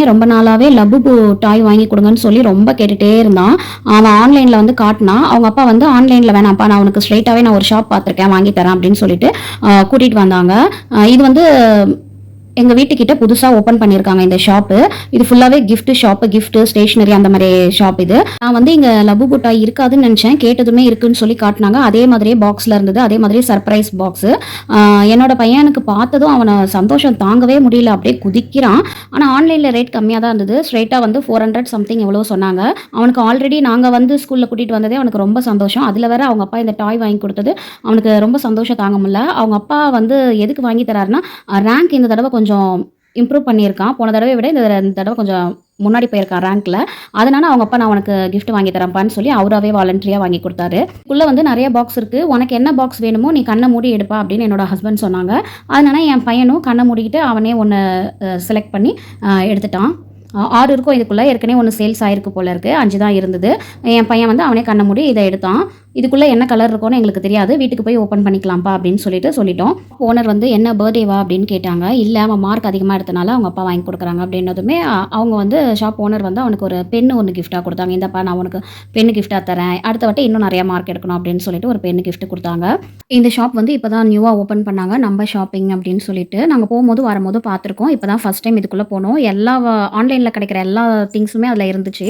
பையன் ரொம்ப நாளாவே லப்புபு டாய் வாங்கி கொடுங்கன்னு சொல்லி ரொம்ப கேட்டுட்டே இருந்தான். அவன் ஆன்லைன்ல வந்து காட்டினான். அவங்க அப்பா வந்து ஆன்லைன்ல வேணாம்ப்பா, நான் உனக்கு ஸ்ட்ரெயிட்டாவே நான் ஒரு ஷாப் பார்த்துருக்கேன், வாங்கி தரேன் அப்படின்னு சொல்லிட்டு கூட்டிட்டு வந்தாங்க. இது வந்து எங்க வீட்டுக்கிட்ட புதுசா ஓப்பன் பண்ணியிருக்காங்க இந்த ஷாப்பு. இது ஃபுல்லாவே கிஃப்ட் ஷாப்பு, கிஃப்ட், ஸ்டேஷனரி அந்த மாரி ஷாப் இது. நான் வந்து இங்க லப்பு புட்டாய் இருக்காதுன்னு நெனச்சேன். கேட்டதுமே இருக்குன்னு சொல்லி காட்டுனாங்க. அதே மாதிரியே பாக்ஸ்ல இருந்தது. அதே மாதிரி சர்ப்ரைஸ் பாக்ஸு. என்னோட பையனுக்கு பார்த்ததும் அவன சந்தோஷம் தாங்கவே முடியல. அப்படியே குதிக்கிறான். ஆனா ஆன்லைன்ல ரேட் கம்மியா தான் இருந்தது. ஸ்ட்ரெயிட்டா வந்து 400 சம்திங் எவ்வளவோ சொன்னாங்க. அவனுக்கு ஆல்ரெடி நாங்க வந்து ஸ்கூல்ல கூட்டிட்டு வந்ததே அவனுக்கு ரொம்ப சந்தோஷம். அதுல வேற அவங்க அப்பா இந்த டாய் வாங்கி குடுத்தது அவனுக்கு ரொம்ப சந்தோஷம் தாங்க முடியல. அவங்க அப்பா வந்து எதுக்கு வாங்கி தராருன்னா, ரேங்க் இந்த தடவ கொஞ்சம் இம்ப்ரூவ் பண்ணியிருக்கான். போன தடவைய விட இந்த தடவ கொஞ்சம் முன்னாடி போயிருக்கான் ரேங்க்ல. அதனால அவங்க அப்பா நான் உனக்கு கிஃப்ட் வாங்கி தரேன்ப்பான்னு சொல்லி அவராவே வாலண்டரியா வாங்கி குடுத்தாரு. இதுக்குள்ள வந்து நெறைய பாக்ஸ் இருக்கு. உனக்கு என்ன பாக்ஸ் வேணுமோ நீ கண்ண மூடி எடுப்பா அப்படின்னு என்னோட ஹஸ்பண்ட் சொன்னாங்க. அதனால என் பையனும் கண்ண மூடிக்கிட்டு அவனே ஒண்ணு செலக்ட் பண்ணி எடுத்துட்டான். 6 இருக்கும் இதுக்குள்ள. ஏற்கனவே ஒண்ணு சேல்ஸ் ஆயிருக்கு போல இருக்கு. 5 தான் இருந்தது. என் பையன் வந்து அவனே கண்ண மூடி இத எடுத்தான். இதுக்குள்ள என்ன கலர் இருக்கும்னு எங்களுக்கு தெரியாது. வீட்டுக்கு போய் ஓப்பன் பண்ணிக்கலாம்ப்பா அப்படின்னு சொல்லிட்டோம். ஓனர் வந்து என்ன பர்த்டேவா அப்படின்னு கேட்டாங்க. இல்ல அவன் மார்க் அதிகமா எடுத்தனால அவங்க அப்பா வாங்கி குடுக்குறாங்க அப்படின்னதுமே, அவங்க வந்து ஷாப் ஓனர் வந்து அவனுக்கு ஒரு பென் ஒண்ணு கிஃப்ட்டா குடுத்தாங்க. இந்தாப்பா நான் உனக்கு பென் கிஃப்ட்டா தரேன். அடுத்த வாட்டி இன்னும் நெறைய மார்க் எடுக்கணும் அப்படின்னு சொல்லிட்டு ஒரு பென் கிஃப்ட் குடுத்தாங்க. இந்த ஷாப் வந்து இப்ப தான் நியூவா ஓப்பன் பண்ணாங்க. நம்ப ஷாப்பிங் அப்படின்னு சொல்லிட்டு. நாங்க போம்போது, வரும்போது பார்த்துருக்கோம். இப்ப தான் ஃபர்ஸ்ட் டைம் இதுக்குள்ள போனோம். எல்லா ஆன்லைன்ல கிடைக்கிற எல்லா திங்ஸுமே அதுல இருந்துச்சு.